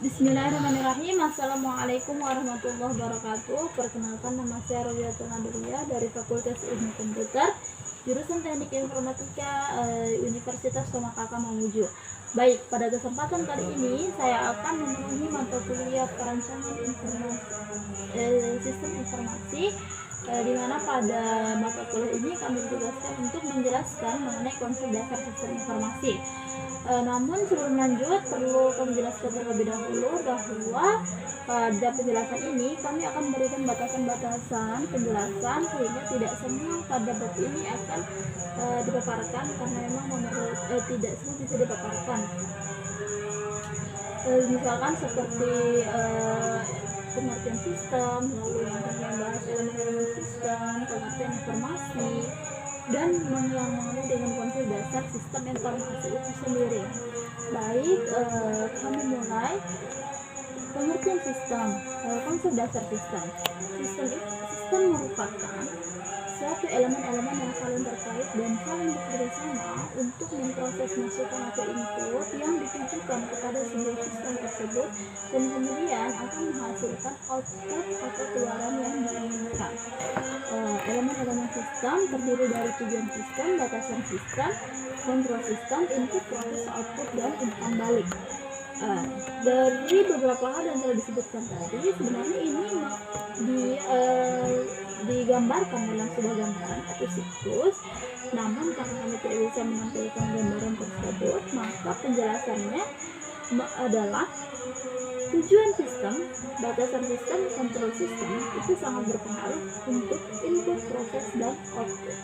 Bismillahirrahmanirrahim. Assalamualaikum warahmatullahi wabarakatuh. Perkenalkan, nama saya Robiatul Nadulia dari Fakultas Ilmu Komputer, jurusan Teknik Informatika, Universitas Tomakaka Mamuju. Baik, pada kesempatan kali ini saya akan memenuhi mata kuliah perancangan sistem informasi, di mana pada mata kuliah ini kami ditugaskan untuk menjelaskan mengenai konsep dasar sistem informasi. Namun sebelum lanjut perlu kami jelaskan terlebih dahulu bahwa pada penjelasan ini kami akan memberikan batasan-batasan penjelasan sehingga tidak semua pada bab ini akan dipaparkan, karena memang menurut tidak semua bisa dipaparkan. Misalkan seperti pengertian sistem, lalu yang kami bahas elemen sistem, pengertian informasi, dan yang mengenai dengan konsep dasar sistem informasi itu sendiri. Baik, kami mulai. Pengertian sistem, konsep dasar sistem. Sistem merupakan suatu elemen-elemen yang saling terkait dan saling bekerjasama untuk memproses masukan atau input yang ditujukan kepada sebuah sistem tersebut, dan kemudian akan menghasilkan output atau keluaran yang diinginkan. Elemen-elemen sistem terdiri dari tujuan sistem, batasan sistem, kontrol sistem, input, proses, output, dan umpan balik. Dari beberapa hal yang telah disebutkan tadi, sebenarnya ini digambarkan dalam sebuah gambaran atau siklus. Namun karena kami tidak bisa menampilkan gambaran tersebut, maka penjelasannya adalah tujuan sistem, batasan sistem, kontrol sistem itu sangat berpengaruh untuk input, proses, dan output.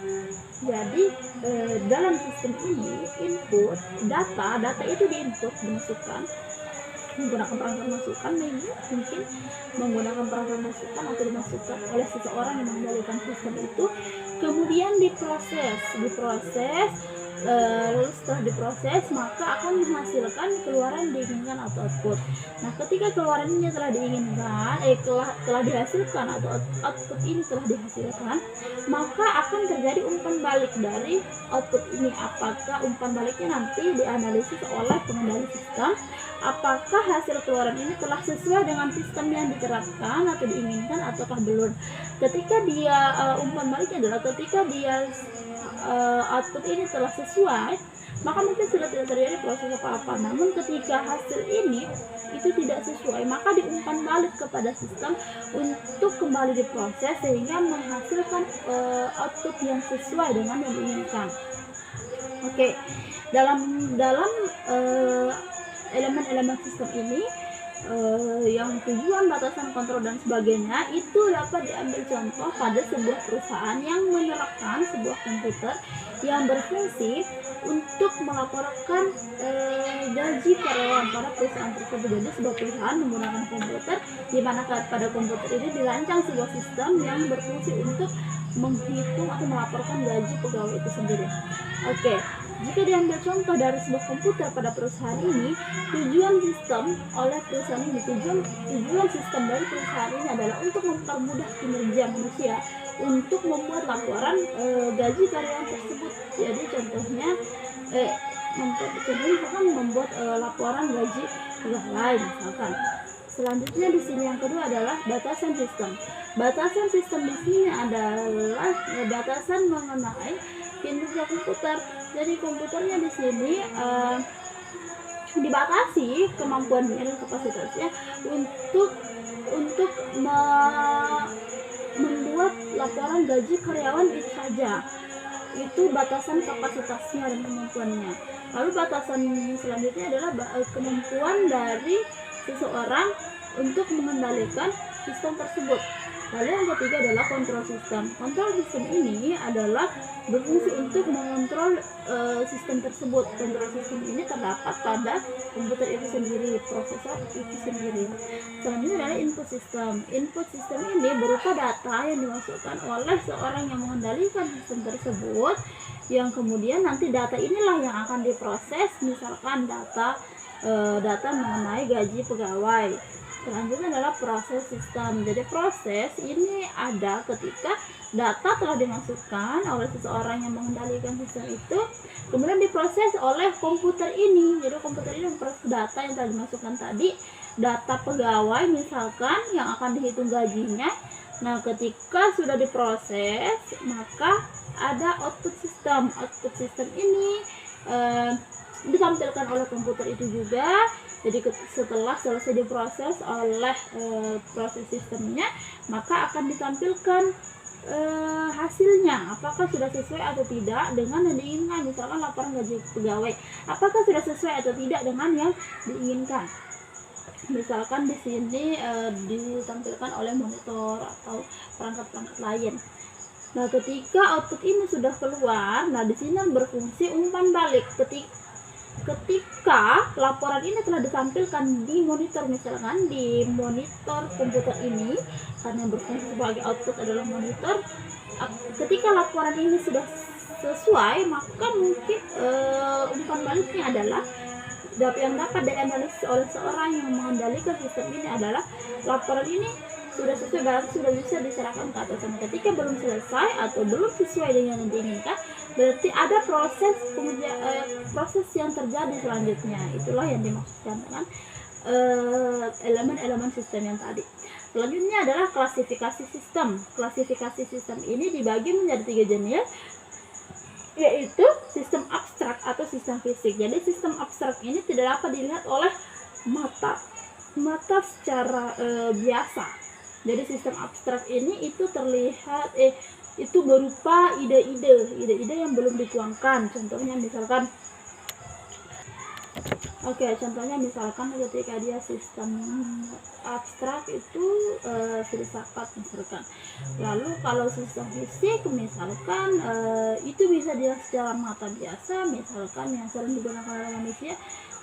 Jadi dalam sistem ini input data itu diinput, dimasukkan menggunakan perangkat masukan, mungkin menggunakan perangkat masukan atau dimasukkan oleh seseorang yang mengendalikan sistem itu, kemudian diproses, lalu setelah diproses maka akan menghasilkan keluaran diinginkan atau output. Nah, ketika keluaran ini telah diinginkan, telah dihasilkan atau output ini telah dihasilkan, maka akan terjadi umpan balik dari output ini. Apakah umpan baliknya nanti dianalisis oleh pengendali sistem, apakah hasil keluaran ini telah sesuai dengan sistem yang diterapkan atau diinginkan ataukah belum. Ketika dia umpan baliknya adalah ketika dia output ini telah sesuai, maka mungkin sudah tidak terjadi proses apa-apa. Namun ketika hasil ini itu tidak sesuai, maka diumpan balik kepada sistem untuk kembali diproses sehingga menghasilkan output yang sesuai dengan yang diinginkan. Oke, dalam elemen-elemen sistem ini, yang tujuan, batasan, kontrol, dan sebagainya itu dapat diambil contoh pada sebuah perusahaan yang menerapkan sebuah komputer yang berfungsi untuk melaporkan gaji karyawan pada perusahaan tersebut. Jadi sebuah perusahaan menggunakan komputer, di mana pada komputer ini dirancang sebuah sistem yang berfungsi untuk menghitung atau melaporkan gaji pegawai itu sendiri. Oke, jika diambil contoh dari sebuah komputer pada perusahaan ini, tujuan sistem oleh perusahaan ini, tujuan sistem dari perusahaan ini adalah untuk mempermudah kinerja manusia untuk membuat laporan gaji karyawan tersebut. Jadi contohnya misalkan membuat laporan gaji pegawai misalkan. Selanjutnya di sini yang kedua adalah batasan sistem. Batasan sistem di sini adalah batasan mengenai kinerja komputer. Jadi komputernya di sini dibatasi kemampuannya dan kapasitasnya untuk membuat laporan gaji karyawan itu saja. Itu batasan kapasitasnya dan kemampuannya. Lalu batasan selanjutnya adalah kemampuan dari seseorang untuk mengendalikan sistem tersebut. Lalu yang ketiga adalah kontrol sistem. Kontrol sistem ini adalah berfungsi untuk mengontrol sistem tersebut. Kontrol sistem ini terdapat pada komputer itu sendiri, prosesor itu sendiri. Selanjutnya adalah input sistem. Input sistem ini berupa data yang dimasukkan oleh seorang yang mengendalikan sistem tersebut, yang kemudian nanti data inilah yang akan diproses, misalkan data mengenai gaji pegawai. Selanjutnya adalah proses sistem. Jadi proses ini ada ketika data telah dimasukkan oleh seseorang yang mengendalikan sistem itu, kemudian diproses oleh komputer ini. Jadi komputer ini memproses data yang telah dimasukkan tadi, data pegawai misalkan yang akan dihitung gajinya. Nah, ketika sudah diproses, maka ada output system. Output system ini ditampilkan oleh komputer itu juga. Jadi setelah selesai diproses oleh proses sistemnya, maka akan ditampilkan hasilnya, apakah sudah sesuai atau tidak dengan yang diinginkan. Misalkan laporan gaji pegawai, apakah sudah sesuai atau tidak dengan yang diinginkan. Misalkan di sini ditampilkan oleh monitor atau perangkat-perangkat lain. Nah, ketika output ini sudah keluar, nah di sini berfungsi umpan balik. Ketika laporan ini telah ditampilkan di monitor, misalkan di monitor komputer ini, karena berfungsi sebagai output adalah monitor, ketika laporan ini sudah sesuai, maka mungkin umpan baliknya adalah yang dapat dianalisis oleh seorang yang mengendalikan sistem ini adalah laporan ini sudah sesuai, berarti sudah bisa diserahkan ke atasan. Ketika belum selesai atau belum sesuai dengan yang diinginkan, berarti ada proses yang terjadi selanjutnya. Itulah yang dimaksudkan dengan elemen-elemen sistem yang tadi. Selanjutnya adalah klasifikasi sistem. Klasifikasi sistem ini dibagi menjadi 3 jenis, yaitu sistem abstrak atau sistem fisik. Jadi sistem abstrak ini tidak dapat dilihat oleh mata secara biasa. Jadi sistem abstrak ini itu terlihat itu berupa ide-ide yang belum dituangkan. Contohnya misalkan ketika dia sistem abstrak itu filsafat misalkan. Lalu kalau sistem fisik misalkan itu bisa dilihat secara mata biasa, misalkan yang sering digunakan oleh manusia,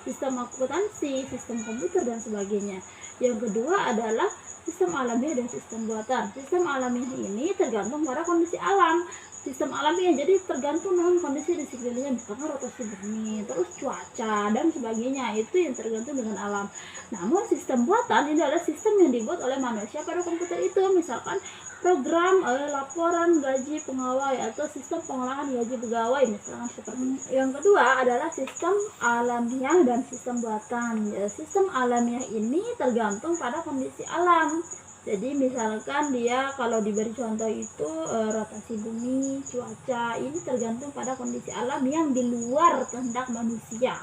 sistem akuntansi, sistem komputer dan sebagainya. Yang kedua adalah sistem alamiah dan sistem buatan. Sistem alamiah ini tergantung pada kondisi alam. Sistem alamiah jadi tergantung dengan kondisi di sekelilingnya, misalkan rotasi bumi, terus cuaca dan sebagainya, itu yang tergantung dengan alam. Namun sistem buatan ini adalah sistem yang dibuat oleh manusia pada komputer itu, misalkan program laporan gaji pegawai atau sistem pengolahan gaji pegawai misalkan seperti itu. Yang kedua adalah sistem alamiah dan sistem buatan. Sistem alamiah ini tergantung pada kondisi alam. Jadi misalkan dia kalau diberi contoh itu rotasi bumi, cuaca, ini tergantung pada kondisi alam yang di luar kehendak manusia.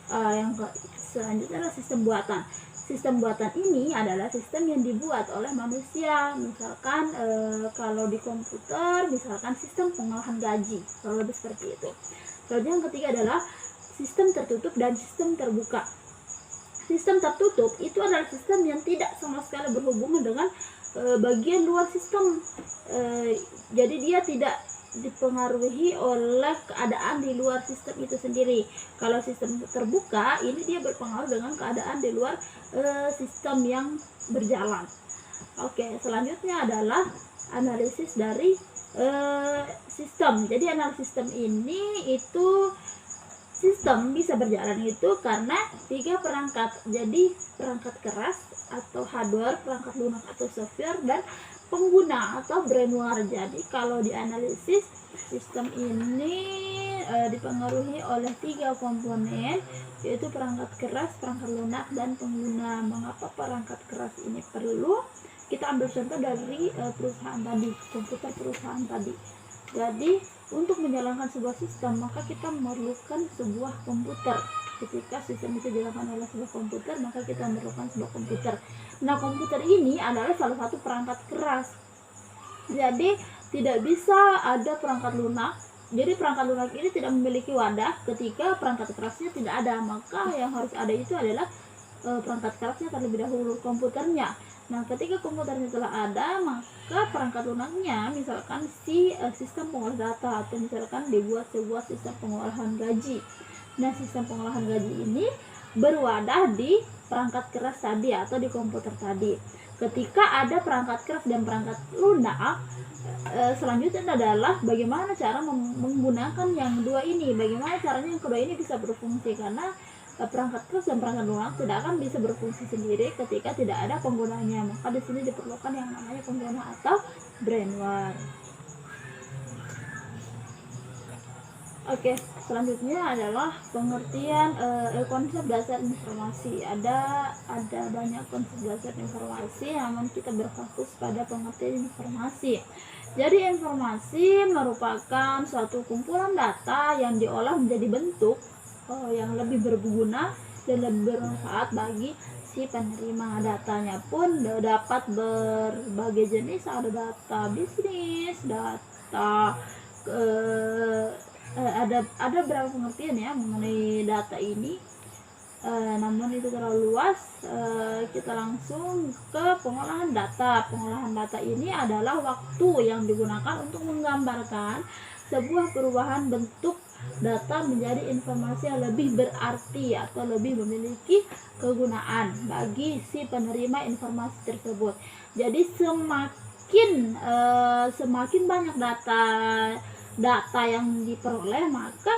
Yang selanjutnya adalah sistem buatan. Sistem buatan ini adalah sistem yang dibuat oleh manusia. Misalkan kalau di komputer, misalkan sistem pengolahan gaji, kalau lebih seperti itu. Lalu yang ketiga adalah sistem tertutup dan sistem terbuka. Sistem tertutup itu adalah sistem yang tidak sama sekali berhubungan dengan bagian luar sistem. Jadi dia tidak dipengaruhi oleh keadaan di luar sistem itu sendiri. Kalau sistem terbuka ini dia berpengaruh dengan keadaan di luar sistem yang berjalan. Oke, selanjutnya adalah analisis dari sistem. Jadi analisis sistem ini itu sistem bisa berjalan itu karena 3 perangkat. Jadi perangkat keras atau hardware, perangkat lunak atau software, dan pengguna atau brainware. Jadi kalau dianalisis sistem ini dipengaruhi oleh 3 komponen, yaitu perangkat keras, perangkat lunak, dan pengguna. Mengapa perangkat keras ini perlu? Kita ambil contoh dari perusahaan tadi, komputer perusahaan tadi. Jadi untuk menjalankan sebuah sistem maka kita memerlukan sebuah komputer. Ketika sistem itu dijalankan oleh sebuah komputer, maka kita memerlukan sebuah komputer. Nah, komputer ini adalah salah satu perangkat keras. Jadi tidak bisa ada perangkat lunak. Jadi perangkat lunak ini tidak memiliki wadah ketika perangkat kerasnya tidak ada. Maka yang harus ada itu adalah perangkat kerasnya terlebih dahulu, komputernya. Nah, ketika komputernya telah ada, maka perangkat lunaknya misalkan sistem pengolah data, atau misalkan dibuat sebuah sistem pengolahan gaji. Nah, sistem pengolahan gaji ini berwadah di perangkat keras tadi atau di komputer tadi. Ketika ada perangkat keras dan perangkat lunak, selanjutnya adalah bagaimana cara menggunakan yang dua ini, bagaimana caranya yang kedua ini bisa berfungsi, karena perangkat keras dan perangkat lunak tidak akan bisa berfungsi sendiri ketika tidak ada penggunanya. Maka di sini diperlukan yang namanya pengguna atau brainware. Oke, selanjutnya adalah pengertian konsep dasar informasi. Ada banyak konsep dasar informasi, namun kita berfokus pada pengertian informasi. Jadi informasi merupakan suatu kumpulan data yang diolah menjadi bentuk yang lebih berguna dan lebih bermanfaat bagi si penerima. Datanya pun dapat berbagai jenis, ada data bisnis, data ada berapa pengertian ya mengenai data ini, namun itu terlalu luas. Kita langsung ke pengolahan data. Pengolahan data ini adalah waktu yang digunakan untuk menggambarkan sebuah perubahan bentuk data menjadi informasi yang lebih berarti atau lebih memiliki kegunaan bagi si penerima informasi tersebut. Jadi semakin banyak data yang diperoleh, maka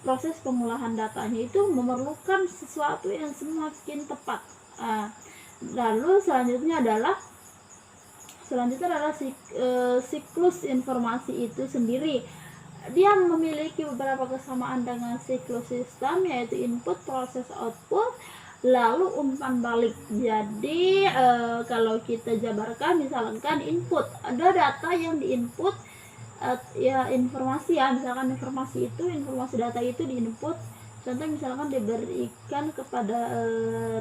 proses pengolahan datanya itu memerlukan sesuatu yang semakin tepat. Lalu selanjutnya adalah siklus informasi itu sendiri. Dia memiliki beberapa kesamaan dengan siklus sistem, yaitu input, proses, output, lalu umpan balik. Jadi kalau kita jabarkan, misalkan input, ada data yang diinput, ya informasi ya, misalkan informasi data itu diinput, contoh misalkan diberikan kepada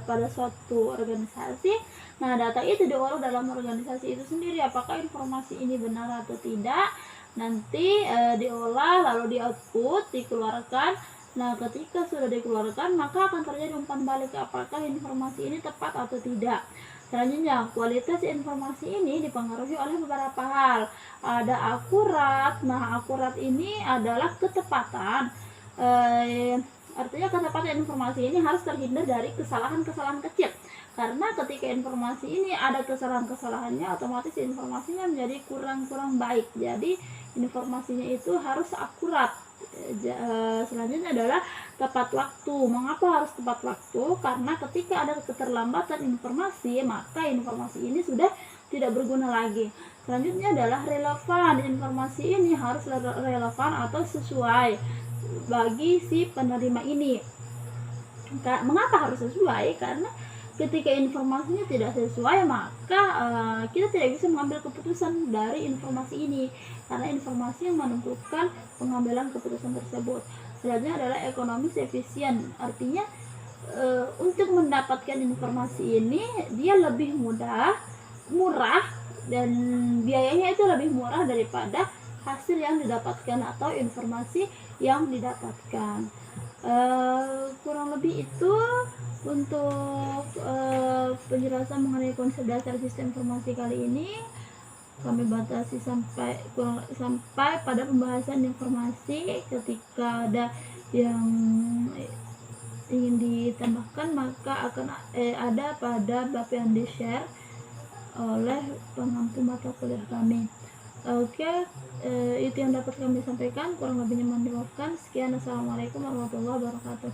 pada suatu organisasi. Nah, data itu diolah dalam organisasi itu sendiri, apakah informasi ini benar atau tidak, nanti diolah lalu di output, dikeluarkan. Nah, ketika sudah dikeluarkan, maka akan terjadi umpan balik, apakah informasi ini tepat atau tidak. Selanjutnya, kualitas informasi ini dipengaruhi oleh beberapa hal. Ada akurat. Nah, akurat ini adalah ketepatan. Artinya ketepatan informasi ini harus terhindar dari kesalahan-kesalahan kecil. Karena ketika informasi ini ada kesalahan-kesalahannya, otomatis informasinya menjadi kurang baik. Jadi informasinya itu harus akurat. Selanjutnya adalah tepat waktu. Mengapa harus tepat waktu? Karena ketika ada keterlambatan informasi, maka informasi ini sudah tidak berguna lagi. Selanjutnya adalah relevan. Informasi ini harus relevan atau sesuai bagi si penerima ini. Mengapa harus sesuai? Karena ketika informasinya tidak sesuai, maka kita tidak bisa mengambil keputusan dari informasi ini, karena informasi yang menentukan pengambilan keputusan tersebut. Selanjutnya adalah ekonomis efisien. Artinya untuk mendapatkan informasi ini dia lebih murah, dan biayanya itu lebih murah daripada hasil yang didapatkan atau informasi yang didapatkan. Kurang lebih itu untuk penjelasan mengenai konsep dasar sistem informasi kali ini. Kami batasi sampai pada pembahasan informasi. Ketika ada yang ingin ditambahkan, maka akan ada pada bab yang di-share oleh pengampu mata kuliah kami. Oke, itu yang dapat kami sampaikan. Kurang lebihnya mohon dimaafkan. Sekian, assalamualaikum warahmatullahi wabarakatuh.